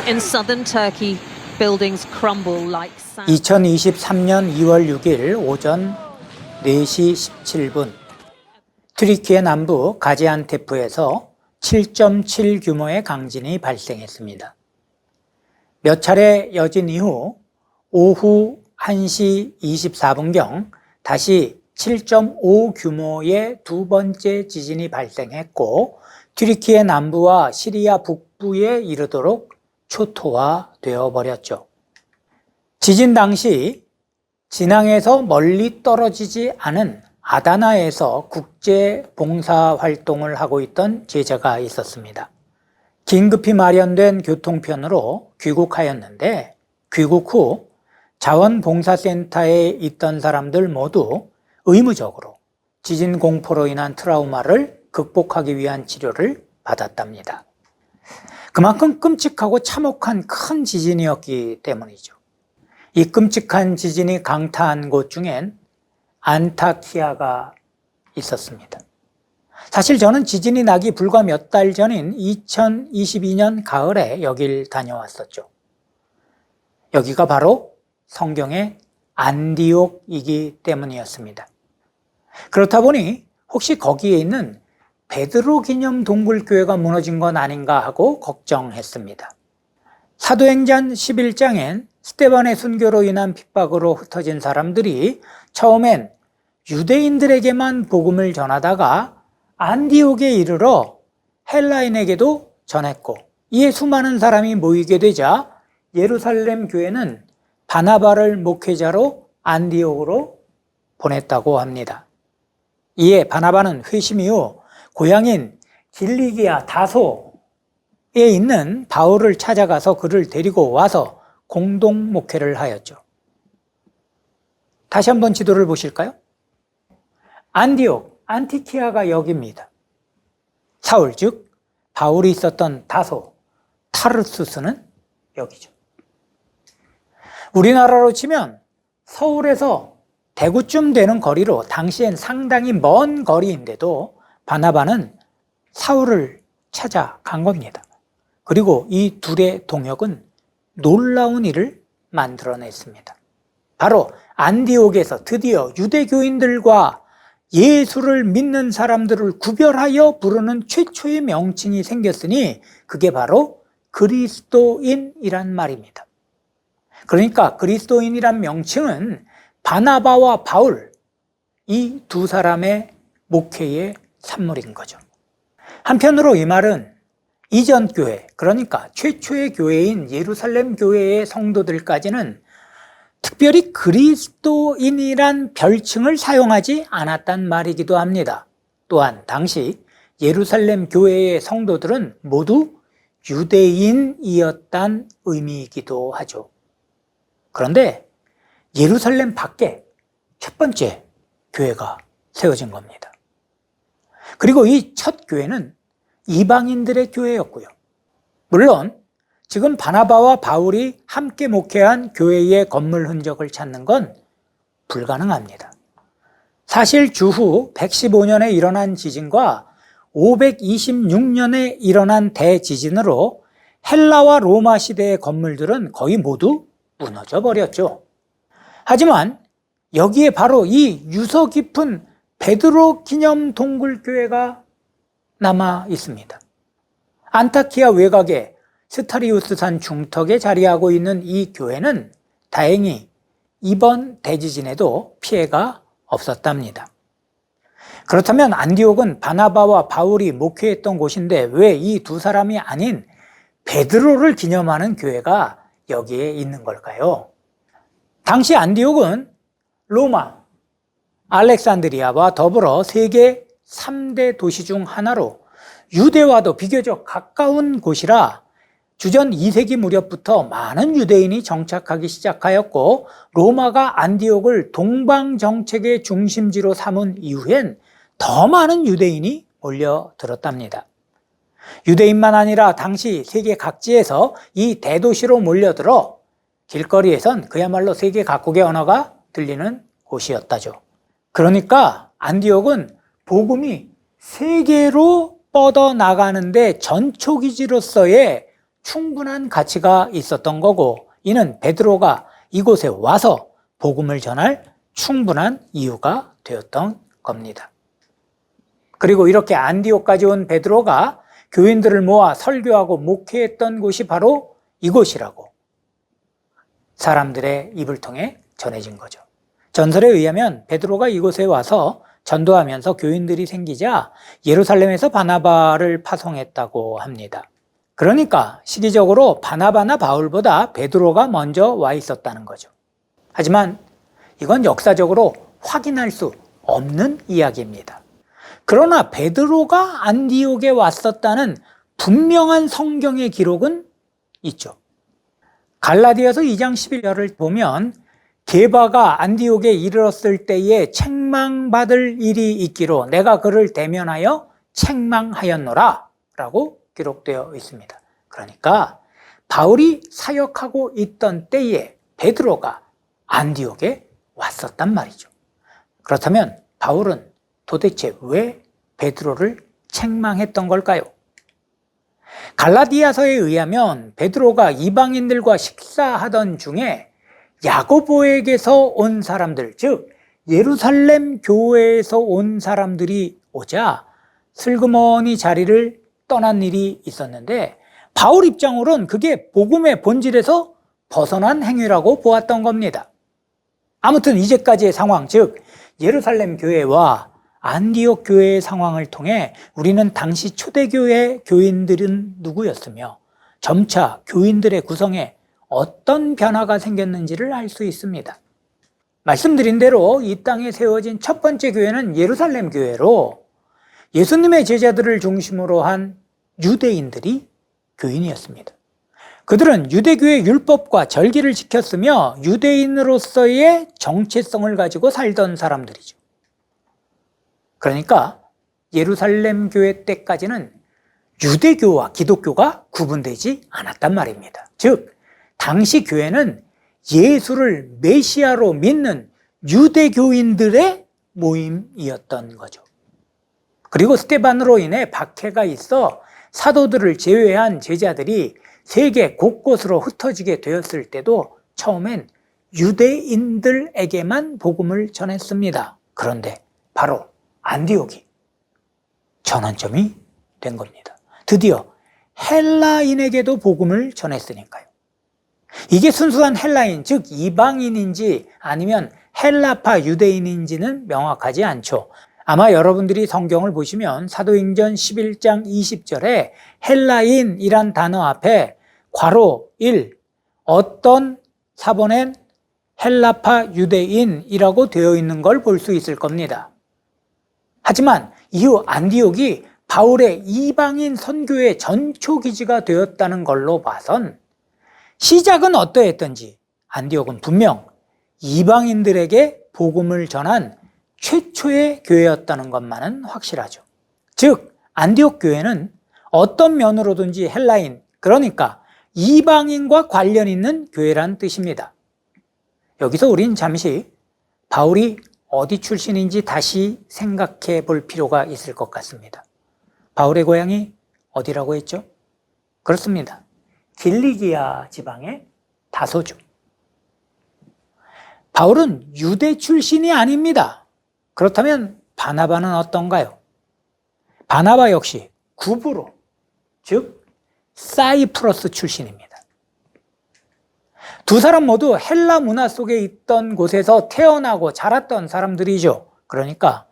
In southern Turkey, buildings crumble like sand. 2023년 2월 6일 오전 4시 17분 튀르키예 남부 가지안테프에서 7.7 규모의 강진이 발생했습니다. 몇 차례 여진 이후 오후 1시 24분경 다시 7.5 규모의 두 번째 지진이 발생했고 튀르키예 남부와 시리아 북부에 이르도록 초토화되어 버렸죠. 지진 당시 진앙에서 멀리 떨어지지 않은 아다나에서 국제 봉사활동을 하고 있던 제자가 있었습니다. 긴급히 마련된 교통편으로 귀국하였는데 귀국 후 자원봉사센터에 있던 사람들 모두 의무적으로 지진 공포로 인한 트라우마를 극복하기 위한 치료를 받았답니다. 그만큼 끔찍하고 참혹한 큰 지진이었기 때문이죠. 이 끔찍한 지진이 강타한 곳 중엔 안타키아가 있었습니다. 사실 저는 지진이 나기 불과 몇 달 전인 2022년 가을에 여길 다녀왔었죠. 여기가 바로 성경의 안디옥이기 때문이었습니다. 그렇다 보니 혹시 거기에 있는 베드로 기념 동굴교회가 무너진 건 아닌가 하고 걱정했습니다. 사도행전 11장엔 스데반의 순교로 인한 핍박으로 흩어진 사람들이 처음엔 유대인들에게만 복음을 전하다가 안디옥에 이르러 헬라인에게도 전했고 이에 수많은 사람이 모이게 되자 예루살렘 교회는 바나바를 목회자로 안디옥으로 보냈다고 합니다. 이에 바나바는 회심 이후 고향인 길리기아 다소에 있는 바울을 찾아가서 그를 데리고 와서 공동 목회를 하였죠. 다시 한번 지도를 보실까요? 안디옥, 안티키아가 여기입니다. 사울, 즉 바울이 있었던 다소, 타르수스는 여기죠. 우리나라로 치면 서울에서 대구쯤 되는 거리로 당시엔 상당히 먼 거리인데도 바나바는 사울을 찾아간 겁니다. 그리고 이 둘의 동역은 놀라운 일을 만들어냈습니다. 바로 안디옥에서 드디어 유대교인들과 예수를 믿는 사람들을 구별하여 부르는 최초의 명칭이 생겼으니 그게 바로 그리스도인이란 말입니다. 그러니까 그리스도인이란 명칭은 바나바와 바울, 이 두 사람의 목회의 산물인 거죠. 한편으로 이 말은 이전 교회, 그러니까 최초의 교회인 예루살렘 교회의 성도들까지는 특별히 그리스도인이란 별칭을 사용하지 않았단 말이기도 합니다. 또한 당시 예루살렘 교회의 성도들은 모두 유대인이었단 의미이기도 하죠. 그런데 예루살렘 밖에 첫 번째 교회가 세워진 겁니다. 그리고 이 첫 교회는 이방인들의 교회였고요. 물론 지금 바나바와 바울이 함께 목회한 교회의 건물 흔적을 찾는 건 불가능합니다. 사실 주후 115년에 일어난 지진과 526년에 일어난 대지진으로 헬라와 로마 시대의 건물들은 거의 모두 무너져 버렸죠. 하지만 여기에 바로 이 유서 깊은 베드로 기념 동굴교회가 남아 있습니다. 안타키아 외곽에 스타리우스산 중턱에 자리하고 있는 이 교회는 다행히 이번 대지진에도 피해가 없었답니다. 그렇다면 안디옥은 바나바와 바울이 목회했던 곳인데 왜 이 두 사람이 아닌 베드로를 기념하는 교회가 여기에 있는 걸까요? 당시 안디옥은 로마, 알렉산드리아와 더불어 세계 3대 도시 중 하나로 유대와도 비교적 가까운 곳이라 주전 2세기 무렵부터 많은 유대인이 정착하기 시작하였고 로마가 안디옥을 동방 정책의 중심지로 삼은 이후엔 더 많은 유대인이 몰려들었답니다. 유대인만 아니라 당시 세계 각지에서 이 대도시로 몰려들어 길거리에선 그야말로 세계 각국의 언어가 들리는 곳이었다죠. 그러니까 안디옥은 복음이 세계로 뻗어나가는데 전초기지로서의 충분한 가치가 있었던 거고, 이는 베드로가 이곳에 와서 복음을 전할 충분한 이유가 되었던 겁니다. 그리고 이렇게 안디옥까지 온 베드로가 교인들을 모아 설교하고 목회했던 곳이 바로 이곳이라고 사람들의 입을 통해 전해진 거죠. 전설에 의하면 베드로가 이곳에 와서 전도하면서 교인들이 생기자 예루살렘에서 바나바를 파송했다고 합니다. 그러니까 시기적으로 바나바나 바울보다 베드로가 먼저 와 있었다는 거죠. 하지만 이건 역사적으로 확인할 수 없는 이야기입니다. 그러나 베드로가 안디옥에 왔었다는 분명한 성경의 기록은 있죠. 갈라디아서 2장 11절을 보면 게바가 안디옥에 이르렀을 때에 책망받을 일이 있기로 내가 그를 대면하여 책망하였노라 라고 기록되어 있습니다. 그러니까 바울이 사역하고 있던 때에 베드로가 안디옥에 왔었단 말이죠. 그렇다면 바울은 도대체 왜 베드로를 책망했던 걸까요? 갈라디아서에 의하면 베드로가 이방인들과 식사하던 중에 야고보에게서 온 사람들, 즉 예루살렘 교회에서 온 사람들이 오자 슬그머니 자리를 떠난 일이 있었는데, 바울 입장으로는 그게 복음의 본질에서 벗어난 행위라고 보았던 겁니다. 아무튼 이제까지의 상황, 즉 예루살렘 교회와 안디옥 교회의 상황을 통해 우리는 당시 초대교회 교인들은 누구였으며 점차 교인들의 구성에 어떤 변화가 생겼는지를 알 수 있습니다. 말씀드린 대로 이 땅에 세워진 첫 번째 교회는 예루살렘 교회로 예수님의 제자들을 중심으로 한 유대인들이 교인이었습니다. 그들은 유대교의 율법과 절기를 지켰으며 유대인으로서의 정체성을 가지고 살던 사람들이죠. 그러니까 예루살렘 교회 때까지는 유대교와 기독교가 구분되지 않았단 말입니다. 즉 당시 교회는 예수를 메시아로 믿는 유대교인들의 모임이었던 거죠. 그리고 스데반으로 인해 박해가 있어 사도들을 제외한 제자들이 세계 곳곳으로 흩어지게 되었을 때도 처음엔 유대인들에게만 복음을 전했습니다. 그런데 바로 안디옥이 전환점이 된 겁니다. 드디어 헬라인에게도 복음을 전했으니까요. 이게 순수한 헬라인, 즉 이방인인지 아니면 헬라파 유대인인지는 명확하지 않죠. 아마 여러분들이 성경을 보시면 사도행전 11장 20절에 헬라인이란 단어 앞에 괄호 1, 어떤 사본엔 헬라파 유대인이라고 되어 있는 걸 볼 수 있을 겁니다. 하지만 이후 안디옥이 바울의 이방인 선교의 전초기지가 되었다는 걸로 봐선 시작은 어떠했던지 안디옥은 분명 이방인들에게 복음을 전한 최초의 교회였다는 것만은 확실하죠. 즉 안디옥 교회는 어떤 면으로든지 헬라인, 그러니까 이방인과 관련 있는 교회란 뜻입니다. 여기서 우린 잠시 바울이 어디 출신인지 다시 생각해 볼 필요가 있을 것 같습니다. 바울의 고향이 어디라고 했죠? 그렇습니다. 길리기아 지방의 다소죠. 바울은 유대 출신이 아닙니다. 그렇다면 바나바는 어떤가요? 바나바 역시 구브로, 즉 사이프러스 출신입니다. 두 사람 모두 헬라 문화 속에 있던 곳에서 태어나고 자랐던 사람들이죠. 그러니까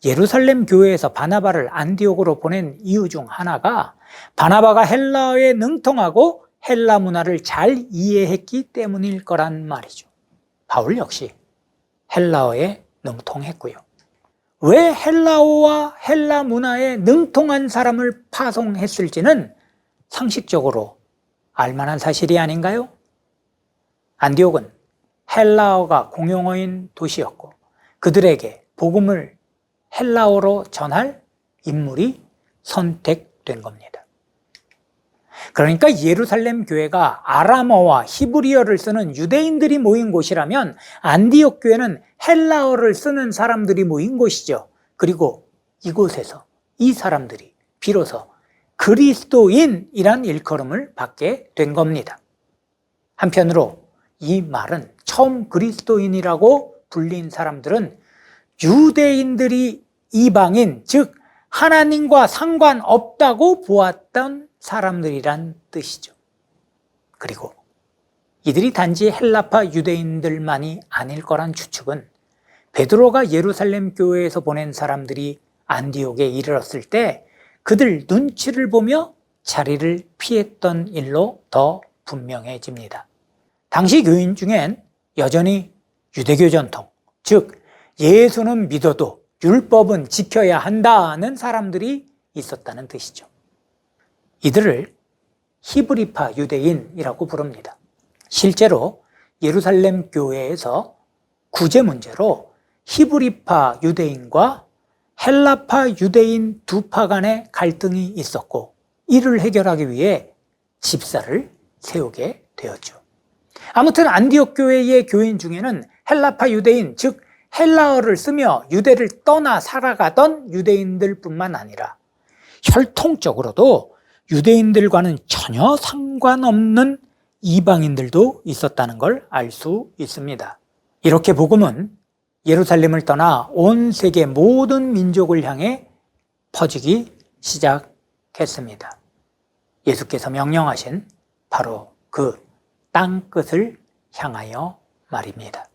예루살렘 교회에서 바나바를 안디옥으로 보낸 이유 중 하나가 바나바가 헬라어에 능통하고 헬라 문화를 잘 이해했기 때문일 거란 말이죠. 바울 역시 헬라어에 능통했고요. 왜 헬라어와 헬라 문화에 능통한 사람을 파송했을지는 상식적으로 알만한 사실이 아닌가요? 안디옥은 헬라어가 공용어인 도시였고 그들에게 복음을 헬라어로 전할 인물이 선택된 겁니다. 그러니까 예루살렘 교회가 아람어와 히브리어를 쓰는 유대인들이 모인 곳이라면 안디옥 교회는 헬라어를 쓰는 사람들이 모인 곳이죠. 그리고 이곳에서 이 사람들이 비로소 그리스도인이란 일컬음을 받게 된 겁니다. 한편으로 이 말은 처음 그리스도인이라고 불린 사람들은 유대인들이 이방인, 즉 하나님과 상관없다고 보았던 사람들이란 뜻이죠. 그리고 이들이 단지 헬라파 유대인들만이 아닐 거란 추측은 베드로가 예루살렘 교회에서 보낸 사람들이 안디옥에 이르렀을 때 그들 눈치를 보며 자리를 피했던 일로 더 분명해집니다. 당시 교인 중엔 여전히 유대교 전통, 즉 예수는 믿어도 율법은 지켜야 한다는 사람들이 있었다는 뜻이죠. 이들을 히브리파 유대인이라고 부릅니다. 실제로 예루살렘 교회에서 구제 문제로 히브리파 유대인과 헬라파 유대인 두 파 간의 갈등이 있었고 이를 해결하기 위해 집사를 세우게 되었죠. 아무튼 안디옥 교회의 교인 중에는 헬라파 유대인, 즉 헬라어를 쓰며 유대를 떠나 살아가던 유대인들 뿐만 아니라 혈통적으로도 유대인들과는 전혀 상관없는 이방인들도 있었다는 걸 알 수 있습니다. 이렇게 복음은 예루살렘을 떠나 온 세계 모든 민족을 향해 퍼지기 시작했습니다. 예수께서 명령하신 바로 그 땅끝을 향하여 말입니다.